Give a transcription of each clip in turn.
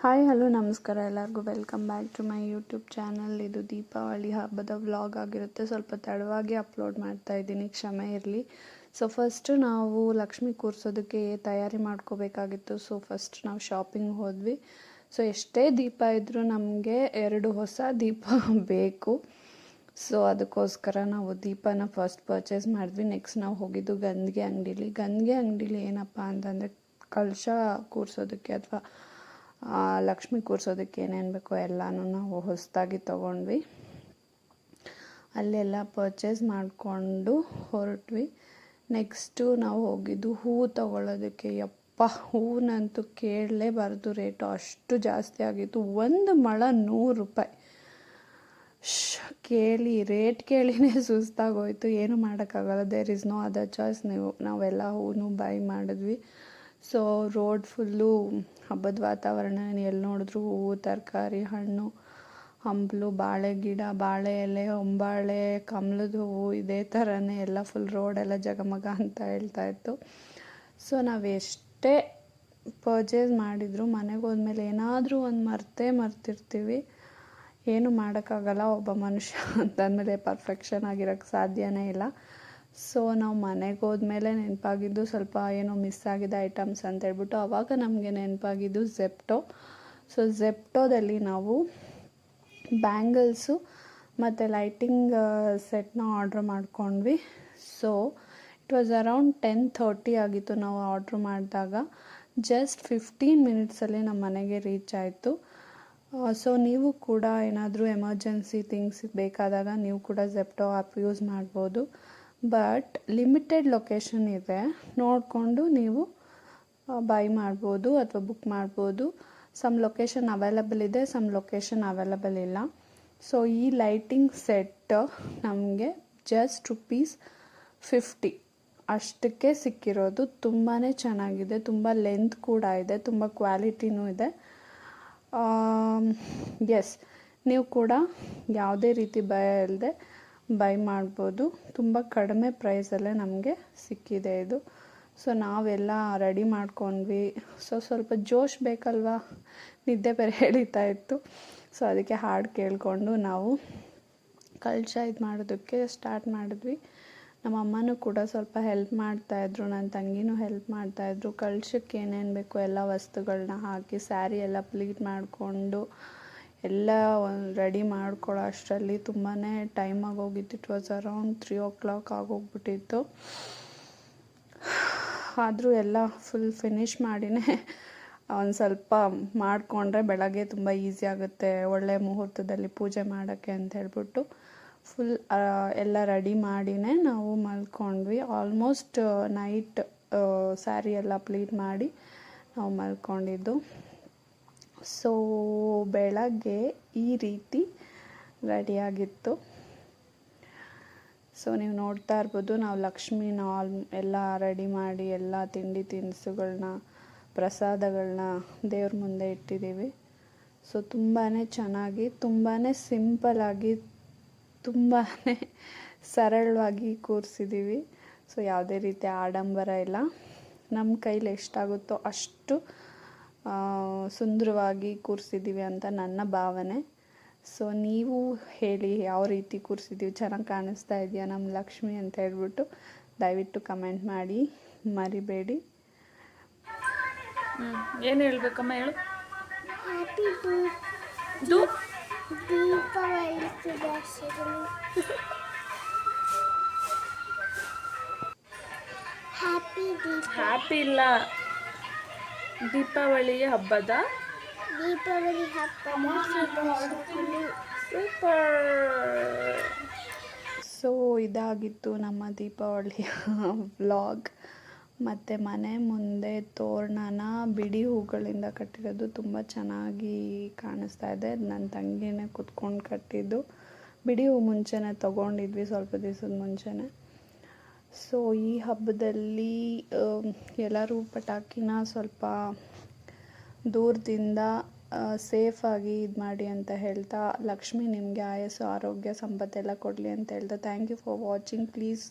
Hi hello ನಮಸ್ಕಾರ ಎಲ್ಲರಿಗೂ welcome back to my YouTube channel. ಇದು ದೀಪಾವಳಿ ಹಬ್ಬದ ವ್ಲಾಗ್ ಆಗಿರುತ್ತೆ. ಸ್ವಲ್ಪ ತಡವಾಗಿ ಅಪ್ಲೋಡ್ ಮಾಡ್ತಾ ಇದ್ದೀನಿ, ಕ್ಷಮೆ ಇರಲಿ. ಸೊ ಫಸ್ಟ್ ನಾವು ಲಕ್ಷ್ಮಿ ಕೂರಿಸೋದಕ್ಕೆ ತಯಾರಿ ಮಾಡ್ಕೋಬೇಕಾಗಿತ್ತು. ಸೊ ಫಸ್ಟ್ ನಾವು ಶಾಪಿಂಗ್ ಹೋದ್ವಿ. ಸೊ ಎಷ್ಟೇ ದೀಪ ಇದ್ದರೂ ನಮಗೆ 2 ಹೊಸ ದೀಪ ಬೇಕು. ಸೊ ಅದಕ್ಕೋಸ್ಕರ ನಾವು ದೀಪನ ಫಸ್ಟ್ ಪರ್ಚೇಸ್ ಮಾಡಿದ್ವಿ. ನೆಕ್ಸ್ಟ್ ನಾವು ಹೋಗಿದ್ದು ಗಂಧಿಗೆ ಅಂಗಡಿಲಿ ಏನಪ್ಪ ಅಂತಂದರೆ ಕಳಶ ಕೂರಿಸೋದಕ್ಕೆ ಅಥವಾ ಲಕ್ಷ್ಮಿ ಕೂರಿಸೋದಕ್ಕೆ ಏನೇನು ಬೇಕೋ ಎಲ್ಲನೂ ನಾವು ಹೊಸದಾಗಿ ತೊಗೊಂಡ್ವಿ. ಅಲ್ಲೆಲ್ಲ ಪರ್ಚೇಸ್ ಮಾಡಿಕೊಂಡು ಹೊರಟ್ವಿ. ನೆಕ್ಸ್ಟು ನಾವು ಹೋಗಿದ್ದು ಹೂವು ತೊಗೊಳ್ಳೋದಕ್ಕೆ. ಹೂವಿನಂತೂ ಕೇಳಲೇಬಾರ್ದು, ರೇಟು ಅಷ್ಟು ಜಾಸ್ತಿ ಆಗಿತ್ತು. ಒಂದು ಮೊಳ 100 ರೂಪಾಯಿ. ರೇಟ್ ಕೇಳಿನೇ ಸುಸ್ತಾಗೋಯ್ತು. ಏನು ಮಾಡೋಕ್ಕಾಗಲ್ಲ, there is no other choice. ನಾವೆಲ್ಲ ಹೂವು ಬೈ ಮಾಡಿದ್ವಿ. ಸೊ ರೋಡ್ ಫುಲ್ಲು ಹಬ್ಬದ ವಾತಾವರಣ, ಎಲ್ಲಿ ನೋಡಿದ್ರು ಹೂವು, ತರಕಾರಿ, ಹಣ್ಣು, ಹಂಪಲು, ಬಾಳೆ ಗಿಡ, ಬಾಳೆ ಎಲೆ, ಹೊಂಬಾಳೆ, ಕಮಲದ ಹೂವು, ಇದೇ ಥರನೇ ಎಲ್ಲ ಫುಲ್ ರೋಡೆಲ್ಲ ಜಗಮಗ ಅಂತ ಹೇಳ್ತಾಯಿತ್ತು. ಸೊ ನಾವು ಎಷ್ಟೇ ಪರ್ಚೇಸ್ ಮಾಡಿದ್ರು ಮನೆಗೆ ಹೋದ್ಮೇಲೆ ಏನಾದರೂ ಒಂದು ಮರ್ತಿರ್ತೀವಿ. ಏನು ಮಾಡೋಕ್ಕಾಗಲ್ಲ, ಒಬ್ಬ ಮನುಷ್ಯ ಅಂತಂದಮೇಲೆ ಪರ್ಫೆಕ್ಷನ್ ಆಗಿರೋಕ್ಕೆ ಸಾಧ್ಯನೇ ಇಲ್ಲ. ಸೊ ನಾವು ಮನೆಗೆ ಹೋದ್ಮೇಲೆ ನೆನಪಾಗಿದ್ದು ಸ್ವಲ್ಪ ಏನೋ ಮಿಸ್ ಆಗಿದೆ ಐಟಮ್ಸ್ ಅಂತ ಹೇಳ್ಬಿಟ್ಟು ಆವಾಗ ನಮಗೆ ನೆನಪಾಗಿದ್ದು ಝೆಪ್ಟೋ. ಸೊ ಝೆಪ್ಟೋದಲ್ಲಿ ನಾವು ಬ್ಯಾಂಗಲ್ಸು ಮತ್ತು ಲೈಟಿಂಗ್ ಸೆಟ್ನ ಆರ್ಡ್ರ್ ಮಾಡ್ಕೊಂಡ್ವಿ. ಸೊ ಇಟ್ ವಾಸ್ ಅರೌಂಡ್ 10:30 ಆಗಿತ್ತು ನಾವು ಆರ್ಡ್ರ್ ಮಾಡಿದಾಗ. ಜಸ್ಟ್ 15 ಮಿನಿಟ್ಸಲ್ಲಿ ನಮ್ಮ ಮನೆಗೆ ರೀಚ್ ಆಯಿತು. ಸೊ ನೀವು ಕೂಡ ಏನಾದರೂ ಎಮರ್ಜೆನ್ಸಿ ಥಿಂಗ್ಸ್ ಬೇಕಾದಾಗ ನೀವು ಕೂಡ ಝೆಪ್ಟೋ ಆ್ಯಪ್ ಯೂಸ್ ಮಾಡ್ಬೋದು. ಬಟ್ ಲಿಮಿಟೆಡ್ ಲೊಕೇಶನ್ ಇದೆ, ನೋಡಿಕೊಂಡು ನೀವು ಬೈ ಮಾಡ್ಬೋದು ಅಥವಾ ಬುಕ್ ಮಾಡ್ಬೋದು. ಸಮ್ ಲೊಕೇಶನ್ ಅವೈಲಬಲ್ ಇದೆ, ಸಮ್ ಲೊಕೇಶನ್ ಅವೈಲಬಲ್ ಇಲ್ಲ. ಸೊ ಈ ಲೈಟಿಂಗ್ ಸೆಟ್ ನಮಗೆ ಜಸ್ಟ್ ₹50 ಅಷ್ಟಕ್ಕೆ ಸಿಕ್ಕಿರೋದು. ತುಂಬಾ ಚೆನ್ನಾಗಿದೆ, ತುಂಬ ಲೆಂತ್ ಕೂಡ ಇದೆ, ತುಂಬ ಕ್ವಾಲಿಟಿನೂ ಇದೆ. ಎಸ್, ನೀವು ಕೂಡ ಯಾವುದೇ ರೀತಿ ಭಯ ಇಲ್ಲದೆ ಬೈ ಮಾಡ್ಬೋದು. ತುಂಬ ಕಡಿಮೆ ಪ್ರೈಸಲ್ಲೇ ನಮಗೆ ಸಿಕ್ಕಿದೆ ಇದು. ಸೊ ನಾವೆಲ್ಲ ರೆಡಿ ಮಾಡ್ಕೊಂಡ್ವಿ. ಸೊ ಸ್ವಲ್ಪ ಜೋಶ್ ಬೇಕಲ್ವಾ, ನಿದ್ದೆ ಬೇರೆ ಎಳೀತಾ ಇತ್ತು. ಸೊ ಅದಕ್ಕೆ ಹಾಡು ಕೇಳಿಕೊಂಡು ನಾವು ಕಳಶ ಮಾಡೋದಕ್ಕೆ ಸ್ಟಾರ್ಟ್ ಮಾಡಿದ್ವಿ. ನಮ್ಮ ಅಮ್ಮನೂ ಕೂಡ ಸ್ವಲ್ಪ ಹೆಲ್ಪ್ ಮಾಡ್ತಾಯಿದ್ರು, ನನ್ನ ತಂಗಿನೂ ಹೆಲ್ಪ್ ಮಾಡ್ತಾಯಿದ್ರು. ಕಳಶಕ್ಕೆ ಏನೇನು ಬೇಕೋ ಎಲ್ಲ ವಸ್ತುಗಳನ್ನ ಹಾಕಿ ಸ್ಯಾರಿ ಎಲ್ಲ ಪ್ಲೀಟ್ ಮಾಡಿಕೊಂಡು ಎಲ್ಲ ರೆಡಿ ಮಾಡ್ಕೊಳ್ಳೋ ಅಷ್ಟರಲ್ಲಿ ತುಂಬಾ ಟೈಮ್ ಆಗೋಗಿತ್ತು. It was around 3 o'clock ಆಗೋಗ್ಬಿಟ್ಟಿತ್ತು. ಆದರೂ ಎಲ್ಲ ಫುಲ್ ಫಿನಿಷ್ ಮಾಡಿನೇ ಒಂದು ಸ್ವಲ್ಪ ಮಾಡಿಕೊಂಡ್ರೆ ಬೆಳಗ್ಗೆ ತುಂಬ ಈಸಿ ಆಗುತ್ತೆ, ಒಳ್ಳೆಯ ಮುಹೂರ್ತದಲ್ಲಿ ಪೂಜೆ ಮಾಡೋಕ್ಕೆ ಅಂತ ಹೇಳ್ಬಿಟ್ಟು ಫುಲ್ ಎಲ್ಲ ರೆಡಿ ಮಾಡಿನೇ ನಾವು ಮಲ್ಕೊಂಡ್ವಿ. ಆಲ್ಮೋಸ್ಟ್ ನೈಟ್ ಸ್ಯಾರಿ ಎಲ್ಲ ಪ್ಲೀಟ್ ಮಾಡಿ ನಾವು ಮಲ್ಕೊಂಡಿದ್ದು. ಸೊ ಬೆಳಗ್ಗೆ ಈ ರೀತಿ ರೆಡಿಯಾಗಿತ್ತು. ಸೊ ನೀವು ನೋಡ್ತಾ ಇರ್ಬೋದು, ನಾವು ಲಕ್ಷ್ಮಿನ ಎಲ್ಲ ರೆಡಿ ಮಾಡಿ ಎಲ್ಲ ತಿಂಡಿ ತಿನಿಸುಗಳನ್ನ, ಪ್ರಸಾದಗಳನ್ನ ದೇವ್ರ ಮುಂದೆ ಇಟ್ಟಿದ್ದೀವಿ. ಸೊ ತುಂಬಾ ಚೆನ್ನಾಗಿ, ತುಂಬಾ ಸಿಂಪಲ್ಲಾಗಿ, ತುಂಬಾ ಸರಳವಾಗಿ ಕೂರಿಸಿದ್ದೀವಿ. ಸೊ ಯಾವುದೇ ರೀತಿ ಆಡಂಬರ ಇಲ್ಲ. ನಮ್ಮ ಕೈಲಿ ಎಷ್ಟಾಗುತ್ತೋ ಅಷ್ಟು ಸುಂದರವಾಗಿ ಕೂರಿಸಿದ್ದೀವಿ ಅಂತ ನನ್ನ ಭಾವನೆ. ಸೊ ನೀವು ಹೇಳಿ ಯಾವ ರೀತಿ ಕೂರಿಸಿದ್ದೀವಿ, ಚೆನ್ನಾಗಿ ಕಾಣಿಸ್ತಾ ಇದೆಯಾ ನಮ್ಮ ಲಕ್ಷ್ಮಿ ಅಂತ ಹೇಳ್ಬಿಟ್ಟು ದಯವಿಟ್ಟು ಕಮೆಂಟ್ ಮಾಡಿ ಮರಿಬೇಡಿ. ಏನು ಹೇಳ್ಬೇಕಮ್ಮ, ಹೇಳು. ಹ್ಯಾಪಿ ಇಲ್ಲ, ದೀಪಾವಳಿ ಹಬ್ಬದ ಸೂಪರ್. ಸೊ ಇದಾಗಿತ್ತು ನಮ್ಮ ದೀಪಾವಳಿಯ ವ್ಲಾಗ್. ಮತ್ತು ಮನೆ ಮುಂದೆ ತೋರಣನ ಬಿಡಿ ಹೂಗಳಿಂದ ಕಟ್ಟಿರೋದು ತುಂಬ ಚೆನ್ನಾಗಿ ಕಾಣಿಸ್ತಾ ಇದೆ. ನನ್ನ ತಂಗಿನೇ ಕುತ್ಕೊಂಡು ಕಟ್ಟಿದ್ದು. ಬಿಡಿ ಹೂ ಮುಂಚೆನೇ ತೊಗೊಂಡಿದ್ವಿ, ಸ್ವಲ್ಪ ದಿವಸದ ಮುಂಚೆನೇ. ಸೊ ಈ ಹಬ್ಬದಲ್ಲಿ ಎಲ್ಲರೂ ಪಟಾಕಿನ ಸ್ವಲ್ಪ ದೂರದಿಂದ ಸೇಫಾಗಿ ಇದು ಮಾಡಿ ಅಂತ ಹೇಳ್ತಾ, ಲಕ್ಷ್ಮಿ ನಿಮಗೆ ಆಯಸ್ಸು, ಆರೋಗ್ಯ, ಸಂಪತ್ತೆಲ್ಲ ಕೊಡಲಿ ಅಂತ ಹೇಳ್ತಾ, thank you for watching. Please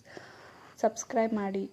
subscribe ಮಾಡಿ.